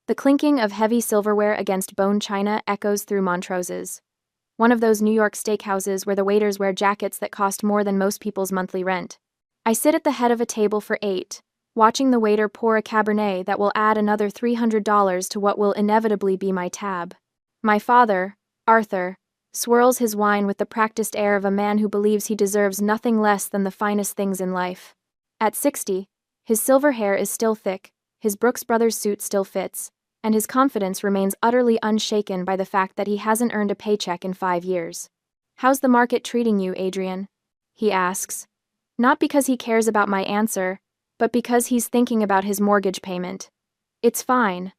The clinking of heavy silverware against bone china echoes through Montrose's, one of those New York steakhouses where the waiters wear jackets that cost more than most people's monthly rent. I sit at the head of a table for 8, watching the waiter pour a Cabernet that will add another $300 to what will inevitably be my tab. My father, Arthur, swirls his wine with the practiced air of a man who believes he deserves nothing less than the finest things in life. At 60, his silver hair is still thick, his Brooks Brothers suit still fits, and his confidence remains utterly unshaken by the fact that he hasn't earned a paycheck in 5 years. "How's the market treating you, Adrian?" he asks. Not because he cares about my answer, but because he's thinking about his mortgage payment. "It's fine,"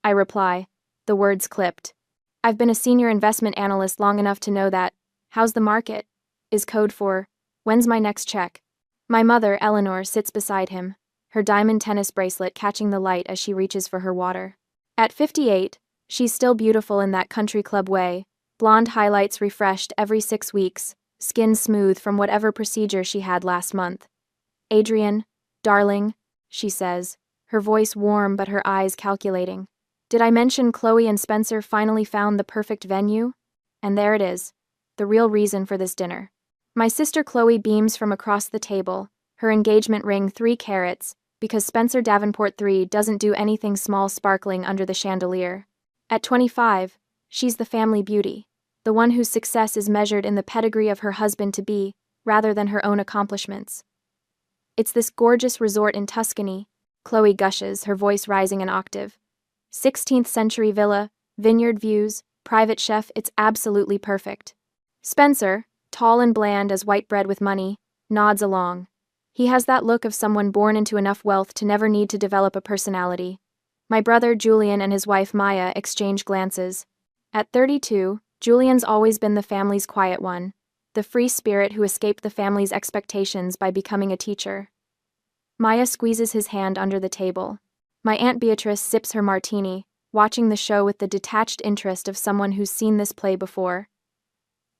I reply, the words clipped. I've been a senior investment analyst long enough to know that "how's the market" is code for "when's my next check?" My mother, Eleanor, sits beside him, her diamond tennis bracelet catching the light as she reaches for her water. At 58, she's still beautiful in that country club way, blonde highlights refreshed every 6 weeks, skin smooth from whatever procedure she had last month. "Adrian, darling," she says, her voice warm but her eyes calculating. "Did I mention Chloe and Spencer finally found the perfect venue? And there it is, the real reason for this dinner." My sister Chloe beams from across the table, her engagement ring 3 carats, because Spencer Davenport III doesn't do anything small sparkling under the chandelier. At 25, she's the family beauty, the one whose success is measured in the pedigree of her husband-to-be, rather than her own accomplishments. "It's this gorgeous resort in Tuscany," Chloe gushes, her voice rising an octave. "16th century villa, vineyard views, private chef, it's absolutely perfect." Spencer, tall and bland as white bread with money, nods along. He has that look of someone born into enough wealth to never need to develop a personality. My brother Julian and his wife Maya exchange glances. At 32, Julian's always been the family's quiet one, the free spirit who escaped the family's expectations by becoming a teacher. Maya squeezes his hand under the table. My Aunt Beatrice sips her martini, watching the show with the detached interest of someone who's seen this play before.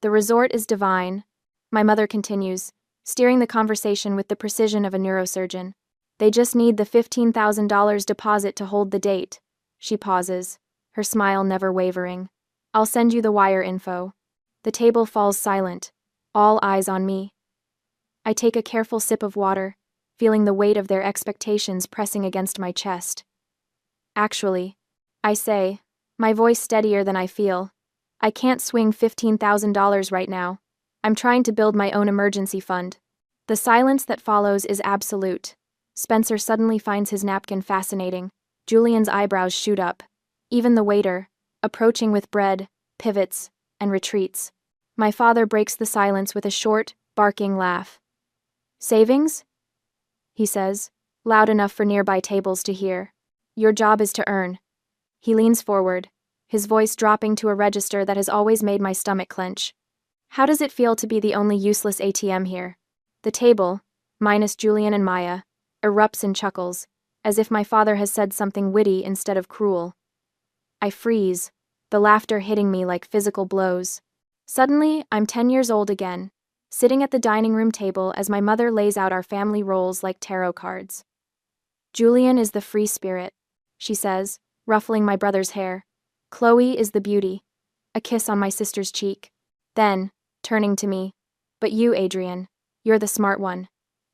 "The resort is divine," my mother continues, steering the conversation with the precision of a neurosurgeon. "They just need the $15,000 deposit to hold the date." She pauses, her smile never wavering. "I'll send you the wire info." The table falls silent, all eyes on me. I take a careful sip of water, feeling the weight of their expectations pressing against my chest. "Actually," I say, my voice steadier than I feel, "I can't swing $15,000 right now. I'm trying to build my own emergency fund." The silence that follows is absolute. Spencer suddenly finds his napkin fascinating. Julian's eyebrows shoot up. Even the waiter, approaching with bread, pivots, and retreats. My father breaks the silence with a short, barking laugh. "Savings?" he says, loud enough for nearby tables to hear. "Your job is to earn." He leans forward, his voice dropping to a register that has always made my stomach clench. How does it feel to be the only useless ATM here? The table, minus Julian and Maya, erupts in chuckles, as if my father has said something witty instead of cruel. I freeze, the laughter hitting me like physical blows. Suddenly, I'm 10 years old again, sitting at the dining room table as my mother lays out our family roles like tarot cards. "Julian is the free spirit," she says, ruffling my brother's hair. "Chloe is the beauty." A kiss on my sister's cheek. Then, turning to me, "But you, Adrian, you're the smart one.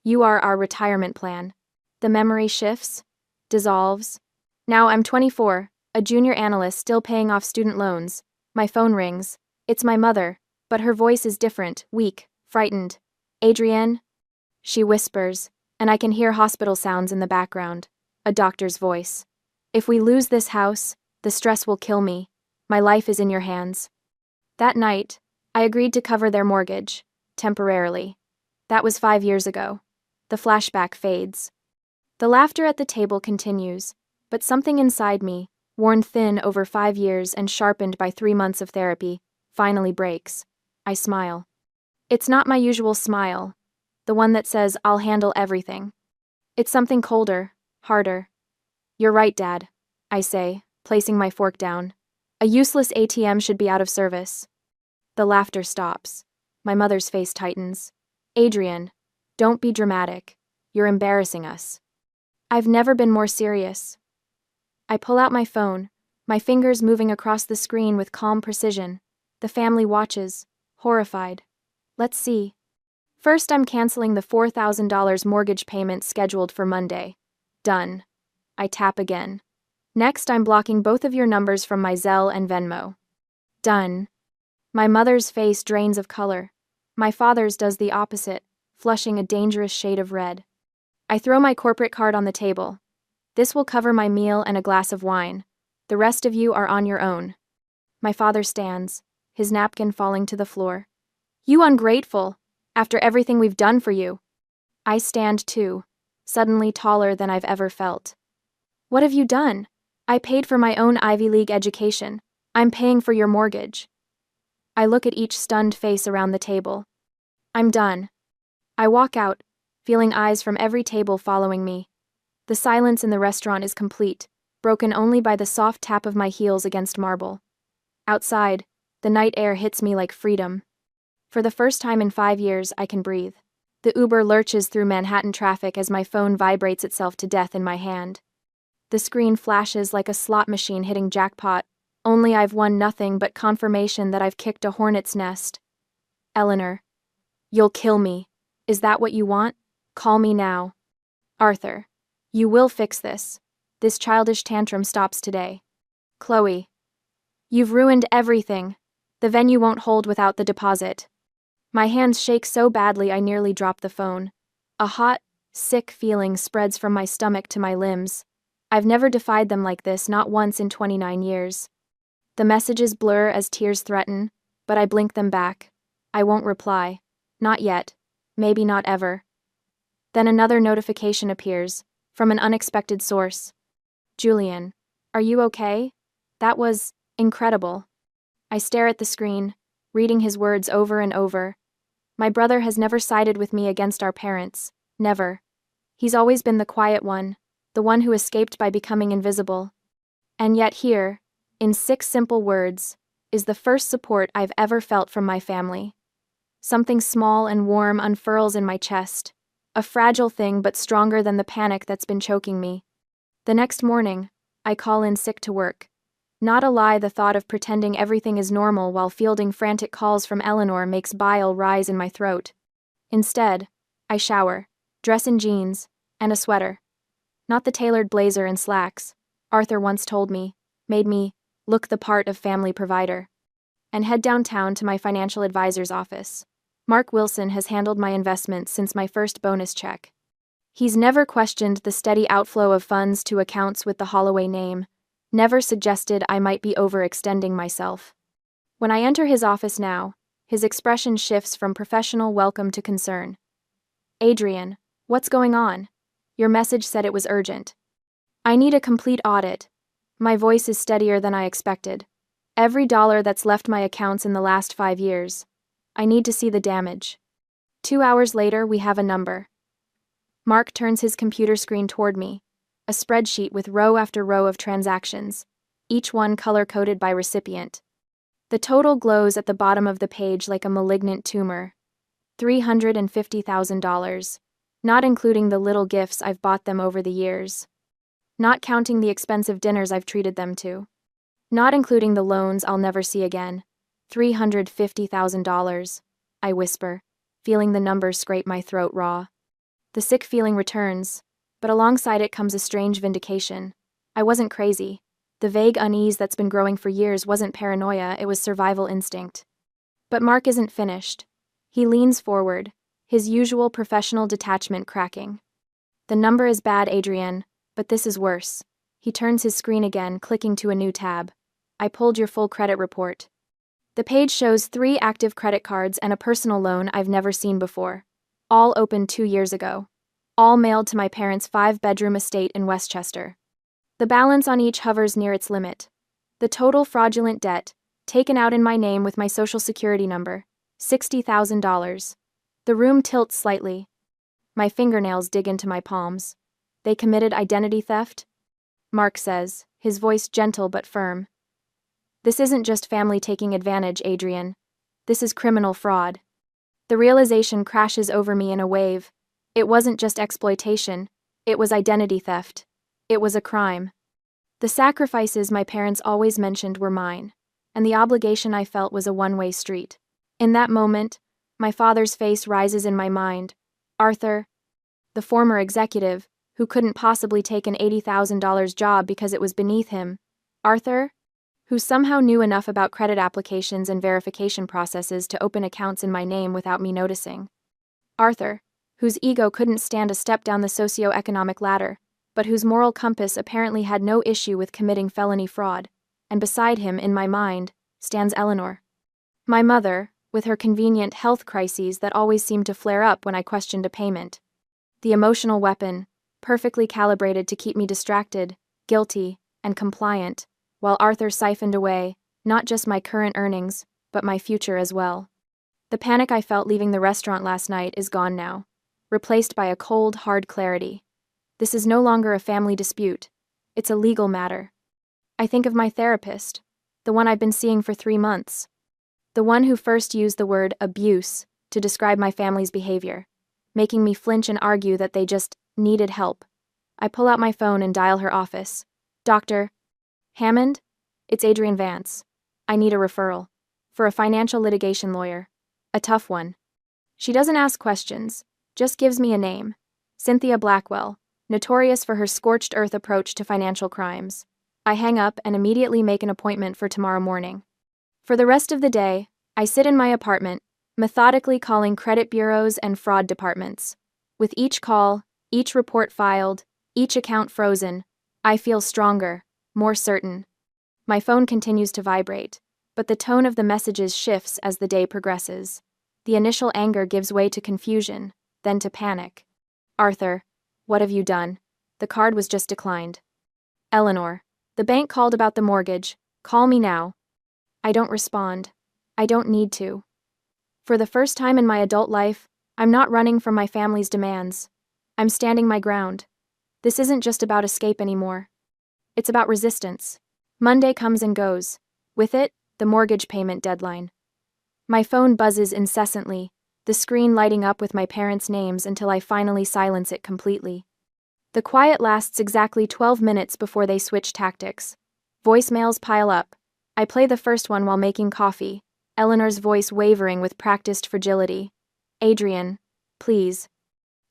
You are our retirement plan." The memory shifts, dissolves. Now I'm 24, a junior analyst still paying off student loans. My phone rings. It's my mother, but her voice is different, weak, frightened. "Adrienne?" she whispers, and I can hear hospital sounds in the background. A doctor's voice. "If we lose this house, the stress will kill me. My life is in your hands." That night, I agreed to cover their mortgage, temporarily. That was 5 years ago. The flashback fades. The laughter at the table continues, but something inside me, worn thin over 5 years and sharpened by 3 months of therapy, finally breaks. I smile. It's not my usual smile, the one that says I'll handle everything. It's something colder, harder. "You're right, Dad," I say, placing my fork down. "A useless ATM should be out of service." The laughter stops. My mother's face tightens. "Adrian, don't be dramatic. You're embarrassing us." I've never been more serious. I pull out my phone, my fingers moving across the screen with calm precision. The family watches, horrified. Let's see. First, I'm canceling the $4,000 mortgage payment scheduled for Monday. Done. I tap again. Next, I'm blocking both of your numbers from my Zelle and Venmo. Done. My mother's face drains of color. My father's does the opposite, flushing a dangerous shade of red. I throw my corporate card on the table. This will cover my meal and a glass of wine. The rest of you are on your own. My father stands, his napkin falling to the floor. You ungrateful! After everything we've done for you. I stand too, suddenly taller than I've ever felt. What have you done? I paid for my own Ivy League education. I'm paying for your mortgage. I look at each stunned face around the table. I'm done. I walk out, feeling eyes from every table following me. The silence in the restaurant is complete, broken only by the soft tap of my heels against marble. Outside, the night air hits me like freedom. For the first time in 5 years, I can breathe. The Uber lurches through Manhattan traffic as my phone vibrates itself to death in my hand. The screen flashes like a slot machine hitting jackpot, only I've won nothing but confirmation that I've kicked a hornet's nest. Eleanor. You'll kill me. Is that what you want? Call me now. Arthur. You will fix this. This childish tantrum stops today. Chloe. You've ruined everything. The venue won't hold without the deposit. My hands shake so badly I nearly drop the phone. A hot, sick feeling spreads from my stomach to my limbs. I've never defied them like this, not once in 29 years. The messages blur as tears threaten, but I blink them back. I won't reply. Not yet. Maybe not ever. Then another notification appears, from an unexpected source. Julian, are you okay? That was incredible. I stare at the screen, reading his words over and over. My brother has never sided with me against our parents. Never. He's always been the quiet one, the one who escaped by becoming invisible. And yet here, in 6 simple words, is the first support I've ever felt from my family. Something small and warm unfurls in my chest, a fragile thing but stronger than the panic that's been choking me. The next morning, I call in sick to work. Not a lie, the thought of pretending everything is normal while fielding frantic calls from Eleanor makes bile rise in my throat. Instead, I shower, dress in jeans, and a sweater. Not the tailored blazer and slacks, Arthur once told me, made me look the part of family provider. And head downtown to my financial advisor's office. Mark Wilson has handled my investments since my first bonus check. He's never questioned the steady outflow of funds to accounts with the Holloway name, never suggested I might be overextending myself. When I enter his office now, his expression shifts from professional welcome to concern. Adrian, what's going on? Your message said it was urgent. I need a complete audit. My voice is steadier than I expected. Every dollar that's left my accounts in the last 5 years. I need to see the damage. 2 hours later, we have a number. Mark turns his computer screen toward me, a spreadsheet with row after row of transactions, each one color-coded by recipient. The total glows at the bottom of the page like a malignant tumor. $350,000, not including the little gifts I've bought them over the years. Not counting the expensive dinners I've treated them to. Not including the loans I'll never see again. $350,000, I whisper, feeling the numbers scrape my throat raw. The sick feeling returns, but alongside it comes a strange vindication. I wasn't crazy. The vague unease that's been growing for years wasn't paranoia, it was survival instinct. But Mark isn't finished. He leans forward, his usual professional detachment cracking. The number is bad, Adrian, but this is worse. He turns his screen again, clicking to a new tab. I pulled your full credit report. The page shows 3 active credit cards and a personal loan I've never seen before. All opened 2 years ago. All mailed to my parents' 5-bedroom estate in Westchester. The balance on each hovers near its limit. The total fraudulent debt, taken out in my name with my social security number, $60,000. The room tilts slightly. My fingernails dig into my palms. They committed identity theft? Mark says, his voice gentle but firm. This isn't just family taking advantage, Adrian. This is criminal fraud. The realization crashes over me in a wave. It wasn't just exploitation. It was identity theft. It was a crime. The sacrifices my parents always mentioned were mine, and the obligation I felt was a one-way street. In that moment, my father's face rises in my mind. Arthur, the former executive, who couldn't possibly take an $80,000 job because it was beneath him. Arthur, who somehow knew enough about credit applications and verification processes to open accounts in my name without me noticing. Arthur, whose ego couldn't stand a step down the socio-economic ladder, but whose moral compass apparently had no issue with committing felony fraud, and beside him, in my mind, stands Eleanor. My mother, with her convenient health crises that always seemed to flare up when I questioned a payment. The emotional weapon, perfectly calibrated to keep me distracted, guilty, and compliant, while Arthur siphoned away, not just my current earnings, but my future as well. The panic I felt leaving the restaurant last night is gone now, replaced by a cold, hard clarity. This is no longer a family dispute. It's a legal matter. I think of my therapist, the one I've been seeing for 3 months. The one who first used the word abuse to describe my family's behavior, making me flinch and argue that they just needed help. I pull out my phone and dial her office. Dr. Hammond? It's Adrian Vance. I need a referral. For a financial litigation lawyer. A tough one. She doesn't ask questions, just gives me a name. Cynthia Blackwell, notorious for her scorched earth approach to financial crimes. I hang up and immediately make an appointment for tomorrow morning. For the rest of the day, I sit in my apartment, methodically calling credit bureaus and fraud departments. With each call, each report filed, each account frozen, I feel stronger, more certain. My phone continues to vibrate, but the tone of the messages shifts as the day progresses. The initial anger gives way to confusion, then to panic. Arthur, what have you done? The card was just declined. Eleanor, the bank called about the mortgage. Call me now. I don't respond. I don't need to. For the first time in my adult life, I'm not running from my family's demands. I'm standing my ground. This isn't just about escape anymore. It's about resistance. Monday comes and goes. With it, the mortgage payment deadline. My phone buzzes incessantly, the screen lighting up with my parents' names until I finally silence it completely. The quiet lasts exactly 12 minutes before they switch tactics. Voicemails pile up. I play the first one while making coffee, Eleanor's voice wavering with practiced fragility. Adrian, please.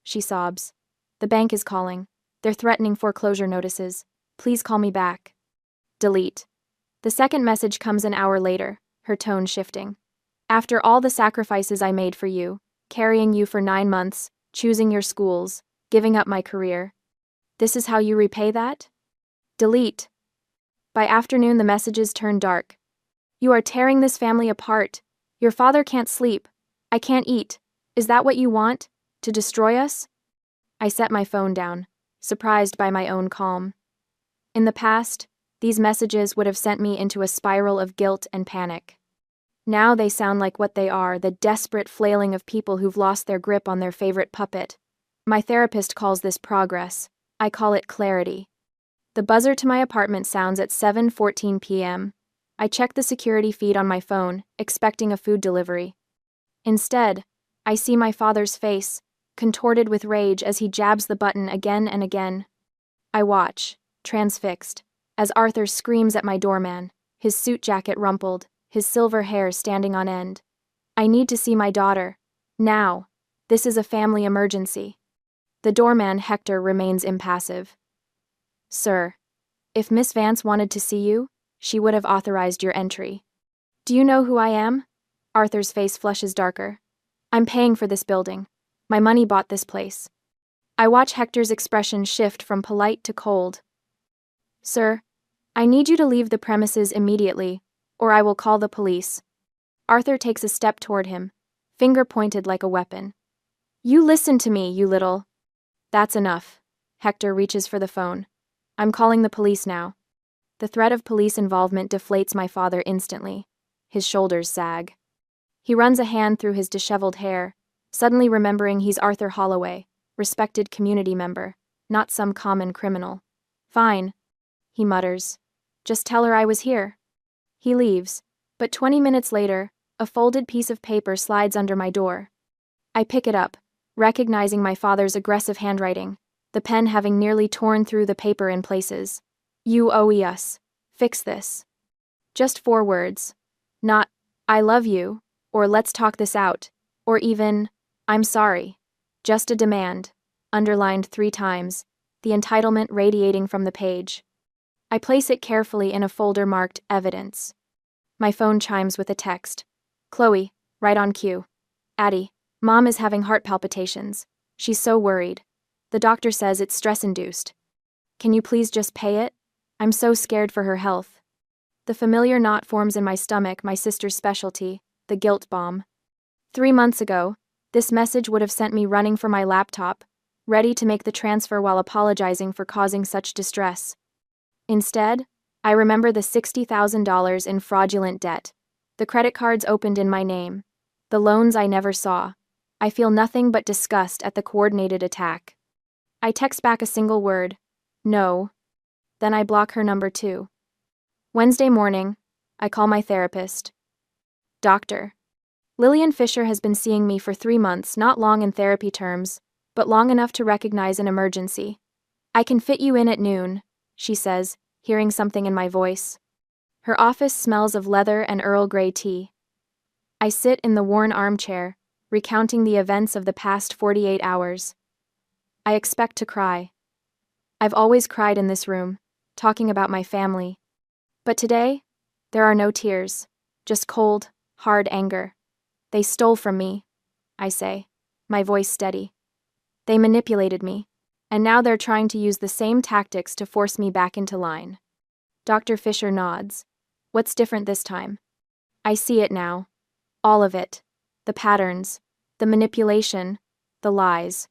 She sobs. The bank is calling. They're threatening foreclosure notices. Please call me back. Delete. The second message comes an hour later, her tone shifting. After all the sacrifices I made for you, carrying you for 9 months, choosing your schools, giving up my career. This is how you repay that? Delete. By afternoon, the messages turn dark. You are tearing this family apart. Your father can't sleep. I can't eat. Is that what you want? To destroy us? I set my phone down, surprised by my own calm. In the past, these messages would have sent me into a spiral of guilt and panic. Now they sound like what they are, the desperate flailing of people who've lost their grip on their favorite puppet. My therapist calls this progress. I call it clarity. The buzzer to my apartment sounds at 7:14 p.m. I check the security feed on my phone, expecting a food delivery. Instead, I see my father's face, contorted with rage as he jabs the button again and again. I watch, transfixed, as Arthur screams at my doorman, his suit jacket rumpled, his silver hair standing on end. I need to see my daughter. Now. This is a family emergency. The doorman, Hector, remains impassive. Sir, if Miss Vance wanted to see you, she would have authorized your entry. Do you know who I am? Arthur's face flushes darker. I'm paying for this building. My money bought this place. I watch Hector's expression shift from polite to cold. Sir, I need you to leave the premises immediately, or I will call the police. Arthur takes a step toward him, finger pointed like a weapon. You listen to me, you little... That's enough. Hector reaches for the phone. I'm calling the police now. The threat of police involvement deflates my father instantly. His shoulders sag. He runs a hand through his disheveled hair, suddenly remembering he's Arthur Holloway, respected community member, not some common criminal. Fine, he mutters. Just tell her I was here. He leaves, but 20 minutes later, a folded piece of paper slides under my door. I pick it up, recognizing my father's aggressive handwriting, the pen having nearly torn through the paper in places. You owe us. Fix this. Just 4 words. Not, I love you, or let's talk this out, or even, I'm sorry. Just a demand, underlined 3 times, the entitlement radiating from the page. I place it carefully in a folder marked Evidence. My phone chimes with a text. Chloe, right on cue. Addie, Mom is having heart palpitations. She's so worried. The doctor says it's stress-induced. Can you please just pay it? I'm so scared for her health. The familiar knot forms in my stomach, my sister's specialty, the guilt bomb. 3 months ago, this message would have sent me running for my laptop, ready to make the transfer while apologizing for causing such distress. Instead, I remember the $60,000 in fraudulent debt, the credit cards opened in my name, the loans I never saw. I feel nothing but disgust at the coordinated attack. I text back a single word, no. Then I block her number too. Wednesday morning, I call my therapist. Doctor. Lillian Fisher has been seeing me for 3 months, not long in therapy terms, but long enough to recognize an emergency. I can fit you in at noon, she says, hearing something in my voice. Her office smells of leather and Earl Grey tea. I sit in the worn armchair, recounting the events of the past 48 hours. I expect to cry. I've always cried in this room, talking about my family. But today, there are no tears, just cold, hard anger. They stole from me, I say, my voice steady. They manipulated me, and now they're trying to use the same tactics to force me back into line. Dr. Fisher nods. What's different this time? I see it now. All of it. The patterns, the manipulation, the lies.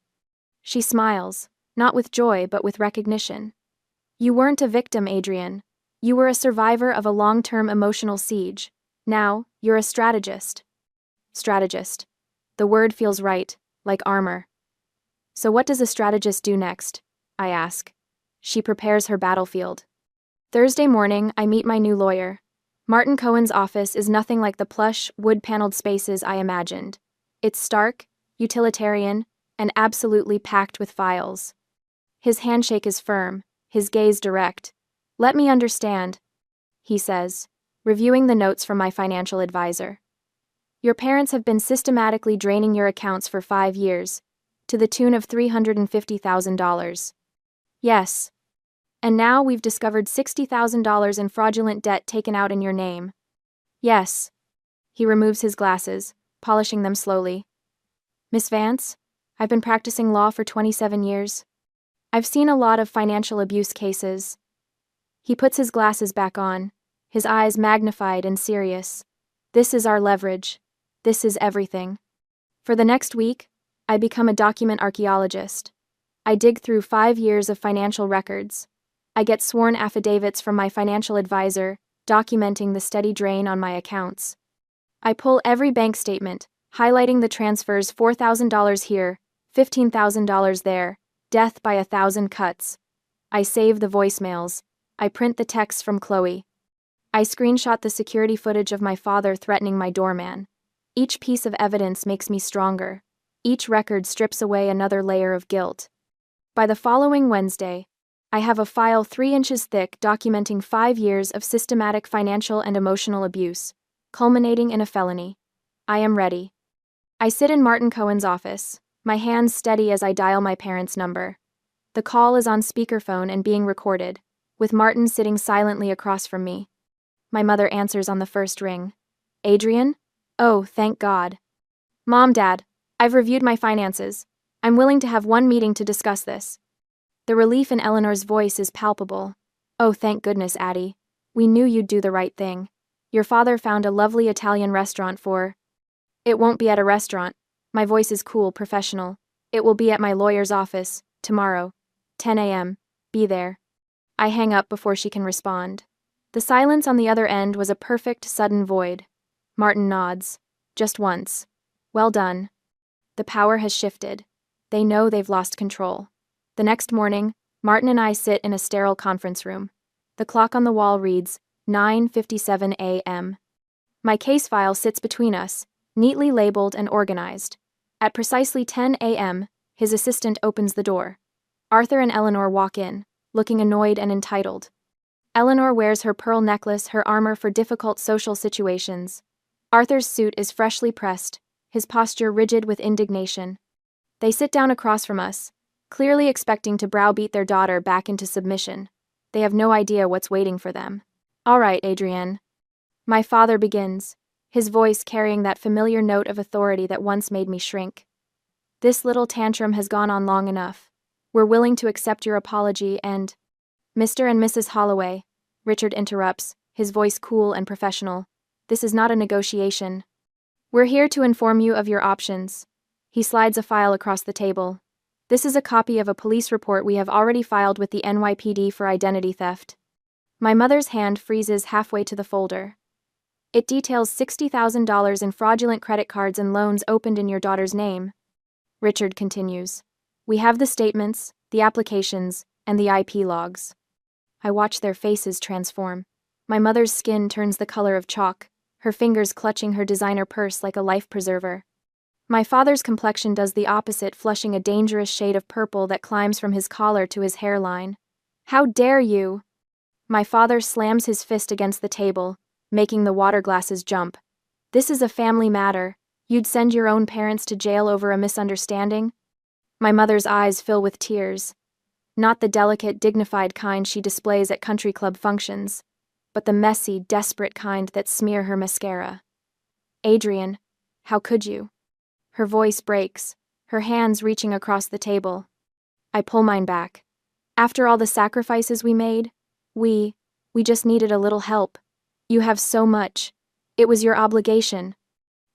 She smiles, not with joy but with recognition. You weren't a victim, Adrian. You were a survivor of a long-term emotional siege. Now, you're a strategist. Strategist. The word feels right, like armor. So what does a strategist do next? I ask. She prepares her battlefield. Thursday morning, I meet my new lawyer. Martin Cohen's office is nothing like the plush, wood-paneled spaces I imagined. It's stark, utilitarian, and absolutely packed with files. His handshake is firm, his gaze direct. Let me understand, he says, reviewing the notes from my financial advisor. Your parents have been systematically draining your accounts for 5 years, to the tune of $350,000. Yes. And now we've discovered $60,000 in fraudulent debt taken out in your name. Yes. He removes his glasses, polishing them slowly. Miss Vance, I've been practicing law for 27 years. I've seen a lot of financial abuse cases. He puts his glasses back on, his eyes magnified and serious. This is our leverage. This is everything. For the next week, I become a document archaeologist. I dig through 5 years of financial records. I get sworn affidavits from my financial advisor, documenting the steady drain on my accounts. I pull every bank statement, highlighting the transfers: $4,000 here, $15,000 there, death by 1,000 cuts. I save the voicemails. I print the texts from Chloe. I screenshot the security footage of my father threatening my doorman. Each piece of evidence makes me stronger. Each record strips away another layer of guilt. By the following Wednesday, I have a file 3 inches thick documenting 5 years of systematic financial and emotional abuse, culminating in a felony. I am ready. I sit in Martin Cohen's office, my hands steady as I dial my parents' number. The call is on speakerphone and being recorded, with Martin sitting silently across from me. My mother answers on the first ring. Adrian? Oh, thank God. Mom, Dad, I've reviewed my finances. I'm willing to have one meeting to discuss this. The relief in Eleanor's voice is palpable. Oh, thank goodness, Addie. We knew you'd do the right thing. Your father found a lovely Italian restaurant for... It won't be at a restaurant. My voice is cool, professional. It will be at my lawyer's office, tomorrow. 10 a.m. Be there. I hang up before she can respond. The silence on the other end was a perfect, sudden void. Martin nods. Just once. Well done. The power has shifted. They know they've lost control. The next morning, Martin and I sit in a sterile conference room. The clock on the wall reads 9:57 a.m. My case file sits between us, neatly labeled and organized. At precisely 10 a.m., his assistant opens the door. Arthur and Eleanor walk in, looking annoyed and entitled. Eleanor wears her pearl necklace, her armor for difficult social situations. Arthur's suit is freshly pressed, his posture rigid with indignation. They sit down across from us, clearly expecting to browbeat their daughter back into submission. They have no idea what's waiting for them. "All right, Adrienne." My father begins, his voice carrying that familiar note of authority that once made me shrink. "This little tantrum has gone on long enough. We're willing to accept your apology and—" "Mr. and Mrs. Holloway," Richard interrupts, his voice cool and professional. "This is not a negotiation. We're here to inform you of your options." He slides a file across the table. "This is a copy of a police report we have already filed with the NYPD for identity theft." My mother's hand freezes halfway to the folder. "It details $60,000 in fraudulent credit cards and loans opened in your daughter's name." Richard continues. "We have the statements, the applications, and the IP logs." I watch their faces transform. My mother's skin turns the color of chalk, her fingers clutching her designer purse like a life preserver. My father's complexion does the opposite, flushing a dangerous shade of purple that climbs from his collar to his hairline. "How dare you!" My father slams his fist against the table, making the water glasses jump. "This is a family matter. You'd send your own parents to jail over a misunderstanding?" My mother's eyes fill with tears. Not the delicate, dignified kind she displays at country club functions, but the messy, desperate kind that smear her mascara. "Adrienne, how could you?" Her voice breaks, her hands reaching across the table. I pull mine back. "After all the sacrifices we made, we just needed a little help. You have so much. It was your obligation."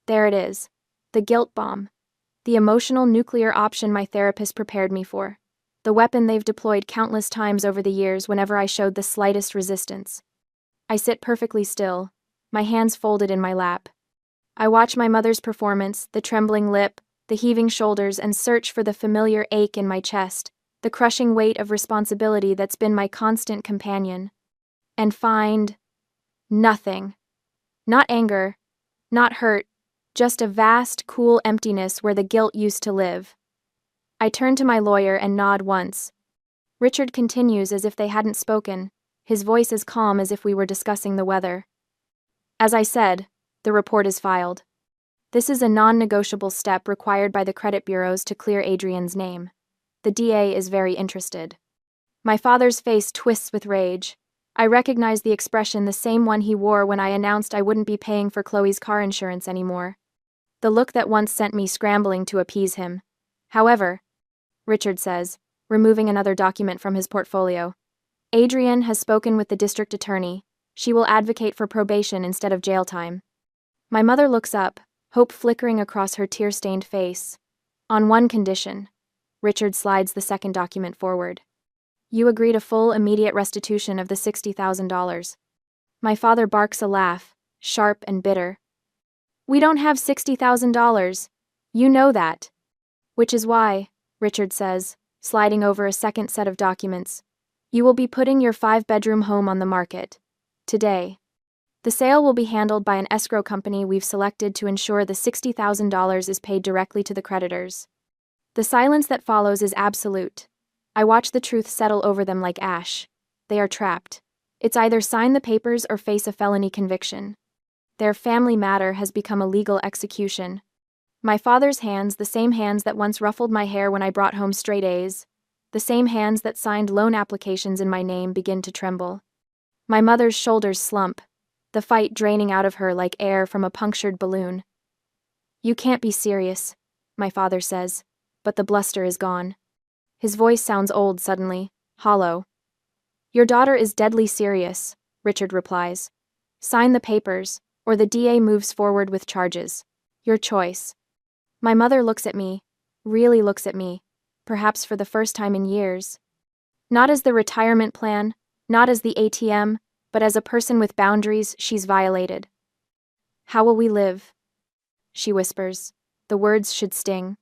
There it is. The guilt bomb. The emotional nuclear option my therapist prepared me for. The weapon they've deployed countless times over the years whenever I showed the slightest resistance. I sit perfectly still, my hands folded in my lap. I watch my mother's performance, the trembling lip, the heaving shoulders, and search for the familiar ache in my chest, the crushing weight of responsibility that's been my constant companion. And find nothing. Not anger, not hurt, just a vast, cool emptiness where the guilt used to live. I turn to my lawyer and nod once. Richard continues as if they hadn't spoken, his voice as calm as if we were discussing the weather. "As I said, the report is filed. This is a non-negotiable step required by the credit bureaus to clear Adrienne's name. The DA is very interested." My father's face twists with rage. I recognize the expression, the same one he wore when I announced I wouldn't be paying for Chloe's car insurance anymore. The look that once sent me scrambling to appease him. "However," Richard says, removing another document from his portfolio, "Adrienne has spoken with the district attorney. She will advocate for probation instead of jail time." My mother looks up, hope flickering across her tear-stained face. "On one condition." Richard slides the second document forward. "You agree to full, immediate restitution of the $60,000. My father barks a laugh, sharp and bitter. "We don't have $60,000. You know that." "Which is why," Richard says, sliding over a second set of documents, "you will be putting your 5-bedroom home on the market. Today. The sale will be handled by an escrow company we've selected to ensure the $60,000 is paid directly to the creditors." The silence that follows is absolute. I watch the truth settle over them like ash. They are trapped. It's either sign the papers or face a felony conviction. Their family matter has become a legal execution. My father's hands, the same hands that once ruffled my hair when I brought home straight A's, the same hands that signed loan applications in my name, begin to tremble. My mother's shoulders slump, the fight draining out of her like air from a punctured balloon. "You can't be serious," my father says, but the bluster is gone. His voice sounds old suddenly, hollow. "Your daughter is deadly serious," Richard replies. "Sign the papers, or the DA moves forward with charges. Your choice." My mother looks at me, really looks at me, perhaps for the first time in years. Not as the retirement plan, not as the ATM, but as a person with boundaries she's violated. "How will we live?" she whispers. The words should sting.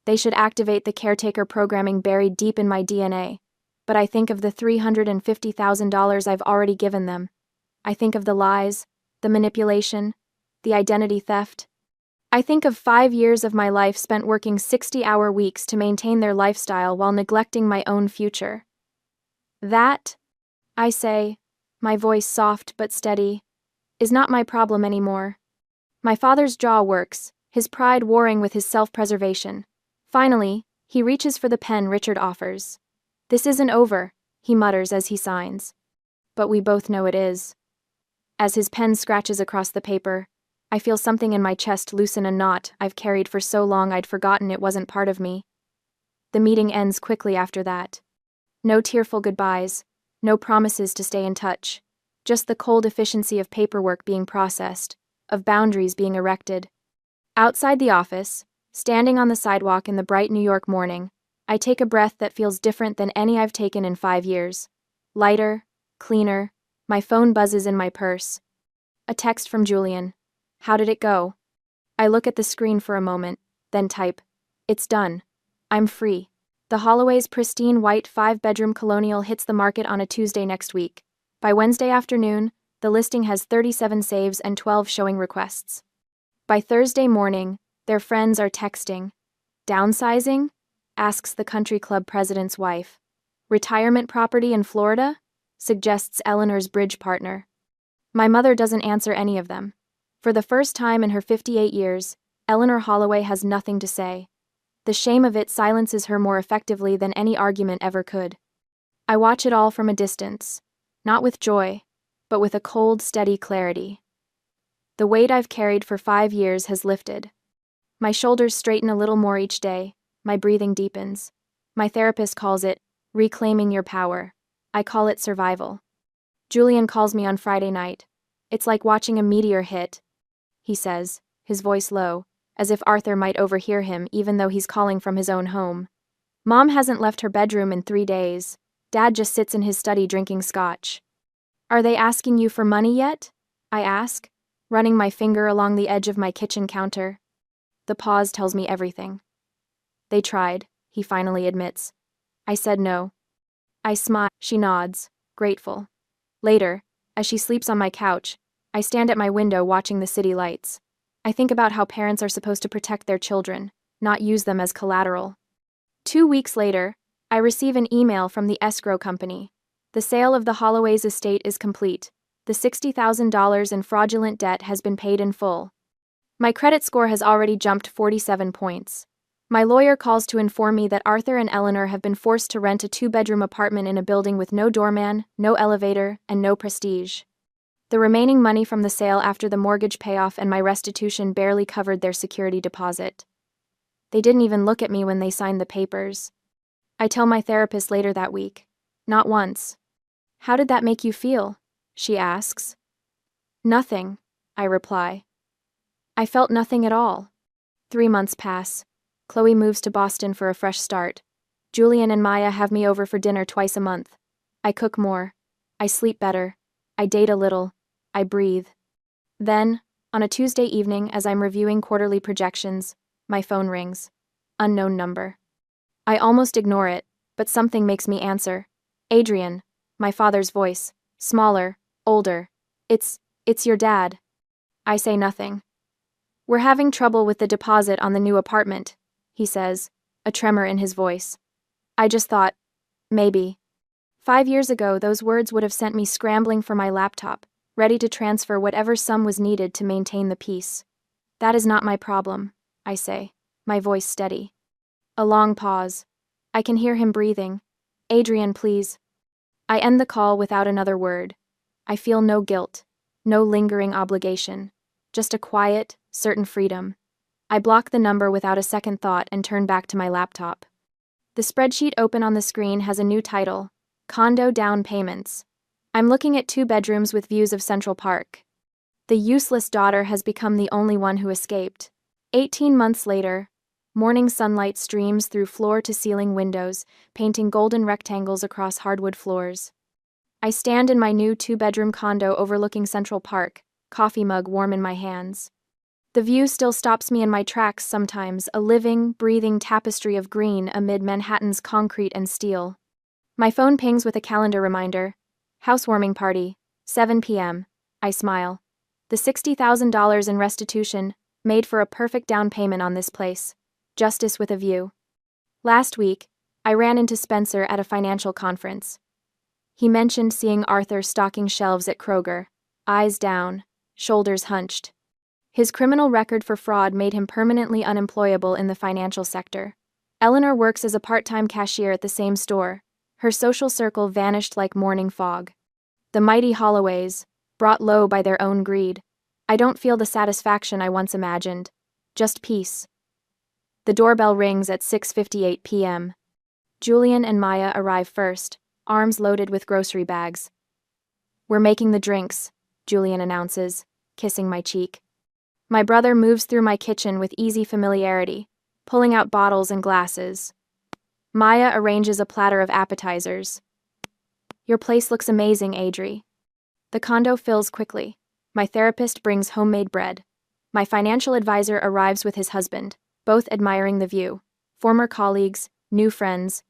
They should activate the caretaker programming buried deep in my DNA. But I think of the $350,000 I've already given them. I think of the lies, the manipulation, the identity theft. I think of 5 years of my life spent working 60-hour weeks to maintain their lifestyle while neglecting my own future. That, I say, My voice soft but steady, is not my problem anymore. My father's jaw works, his pride warring with his self-preservation. Finally, he reaches for the pen Richard offers. This isn't over, he mutters as he signs. But we both know it is. As his pen scratches across the paper, I feel something in my chest loosen a knot I've carried for so long I'd forgotten it wasn't part of me. The meeting ends quickly after that. No tearful goodbyes, no promises to stay in touch, just the cold efficiency of paperwork being processed, of boundaries being erected. Outside the office, standing on the sidewalk in the bright New York morning, I take a breath that feels different than any I've taken in 5 years. Lighter, cleaner, my phone buzzes in my purse. A text from Julian. How did it go? I look at the screen for a moment, then type. It's done. I'm free. The Holloway's pristine white 5-bedroom colonial hits the market on a Tuesday next week. By Wednesday afternoon, the listing has 37 saves and 12 showing requests. By Thursday morning, their friends are texting. Downsizing? Asks the country club president's wife. Retirement property in Florida? Suggests Eleanor's bridge partner. My mother doesn't answer any of them. For the first time in her 58 years, Eleanor Holloway has nothing to say. The shame of it silences her more effectively than any argument ever could. I watch it all from a distance, not with joy, but with a cold, steady clarity. The weight I've carried for 5 years has lifted. My shoulders straighten a little more each day, my breathing deepens. My therapist calls it reclaiming your power. I call it survival. Julian calls me on Friday night. It's like watching a meteor hit, he says, his voice low, as if Arthur might overhear him even though he's calling from his own home. Mom hasn't left her bedroom in 3 days. Dad just sits in his study drinking scotch. Are they asking you for money yet? I ask, running my finger along the edge of my kitchen counter. The pause tells me everything. They tried, he finally admits. I said no. I smile. She nods, grateful. Later, as she sleeps on my couch, I stand at my window watching the city lights. I think about how parents are supposed to protect their children, not use them as collateral. 2 weeks later, I receive an email from the escrow company. The sale of the Holloway's estate is complete. The $60,000 in fraudulent debt has been paid in full. My credit score has already jumped 47 points. My lawyer calls to inform me that Arthur and Eleanor have been forced to rent a 2-bedroom apartment in a building with no doorman, no elevator, and no prestige. The remaining money from the sale after the mortgage payoff and my restitution barely covered their security deposit. They didn't even look at me when they signed the papers. I tell my therapist later that week. Not once. How did that make you feel? She asks. Nothing, I reply. I felt nothing at all. 3 months pass. Chloe moves to Boston for a fresh start. Julian and Maya have me over for dinner twice a month. I cook more. I sleep better. I date a little. I breathe. Then, on a Tuesday evening as I'm reviewing quarterly projections, my phone rings. Unknown number. I almost ignore it, but something makes me answer. Adrian, my father's voice, smaller, older. It's your dad. I say nothing. We're having trouble with the deposit on the new apartment, he says, a tremor in his voice. I just thought, maybe. 5 years ago, those words would have sent me scrambling for my laptop, ready to transfer whatever sum was needed to maintain the peace. That is not my problem, I say, my voice steady. A long pause. I can hear him breathing. Adrian, please. I end the call without another word. I feel no guilt, no lingering obligation, just a quiet, certain freedom. I block the number without a second thought and turn back to my laptop. The spreadsheet open on the screen has a new title, Condo Down Payments. I'm looking at 2 bedrooms with views of Central Park. The useless daughter has become the only one who escaped. 18 months later, morning sunlight streams through floor-to-ceiling windows, painting golden rectangles across hardwood floors. I stand in my new 2-bedroom condo overlooking Central Park, coffee mug warm in my hands. The view still stops me in my tracks sometimes, a living, breathing tapestry of green amid Manhattan's concrete and steel. My phone pings with a calendar reminder. Housewarming party, 7 p.m. I smile. The $60,000 in restitution, made for a perfect down payment on this place. Justice with a view. Last week, I ran into Spencer at a financial conference. He mentioned seeing Arthur stocking shelves at Kroger, eyes down, shoulders hunched. His criminal record for fraud made him permanently unemployable in the financial sector. Eleanor works as a part-time cashier at the same store. Her social circle vanished like morning fog. The mighty Holloways, brought low by their own greed. I don't feel the satisfaction I once imagined. Just peace. The doorbell rings at 6:58 p.m. Julian and Maya arrive first, arms loaded with grocery bags. "We're making the drinks," Julian announces, kissing my cheek. My brother moves through my kitchen with easy familiarity, pulling out bottles and glasses. Maya arranges a platter of appetizers. "Your place looks amazing, Adri." The condo fills quickly. My therapist brings homemade bread. My financial advisor arrives with his husband, both admiring the view. Former colleagues, new friends.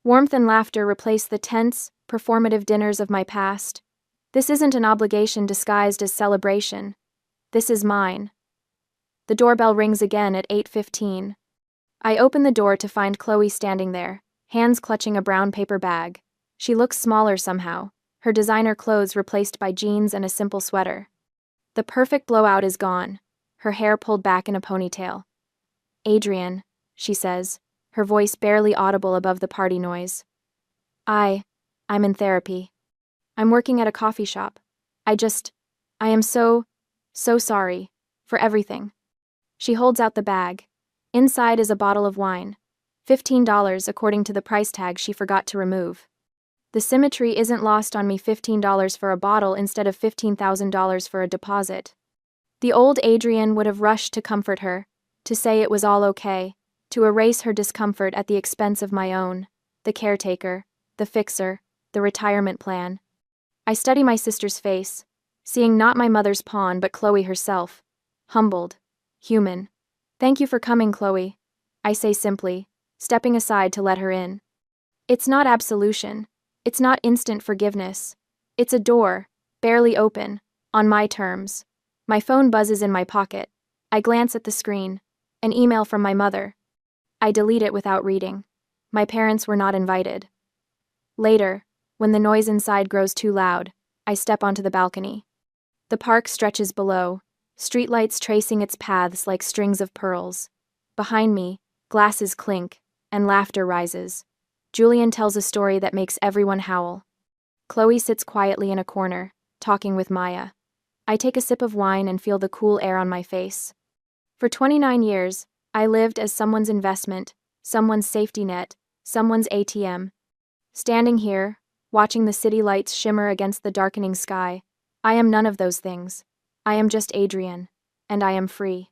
Warmth and laughter replace the tense, performative dinners of my past. This isn't an obligation disguised as celebration. This is mine. The doorbell rings again at 8:15. I open the door to find Chloe standing there, hands clutching a brown paper bag. She looks smaller somehow, her designer clothes replaced by jeans and a simple sweater. The perfect blowout is gone, her hair pulled back in a ponytail. "Adrian," she says, her voice barely audible above the party noise. I'm in therapy. I'm working at a coffee shop. I am so sorry for everything." She holds out the bag. Inside is a bottle of wine. $15 according to the price tag she forgot to remove. The symmetry isn't lost on me. $15 for a bottle instead of $15,000 for a deposit. The old Adrian would have rushed to comfort her, to say it was all okay, to erase her discomfort at the expense of my own, the caretaker, the fixer, the retirement plan. I study my sister's face, seeing not my mother's pawn but Chloe herself, humbled, human. "Thank you for coming, Chloe," I say simply, stepping aside to let her in. It's not absolution. It's not instant forgiveness. It's a door, barely open, on my terms. My phone buzzes in my pocket. I glance at the screen. An email from my mother. I delete it without reading. My parents were not invited. Later, when the noise inside grows too loud, I step onto the balcony. The park stretches below, streetlights tracing its paths like strings of pearls. Behind me, glasses clink, and laughter rises. Julian tells a story that makes everyone howl. Chloe sits quietly in a corner, talking with Maya. I take a sip of wine and feel the cool air on my face. For 29 years, I lived as someone's investment, someone's safety net, someone's ATM. Standing here, watching the city lights shimmer against the darkening sky, I am none of those things. I am just Adrian, and I am free.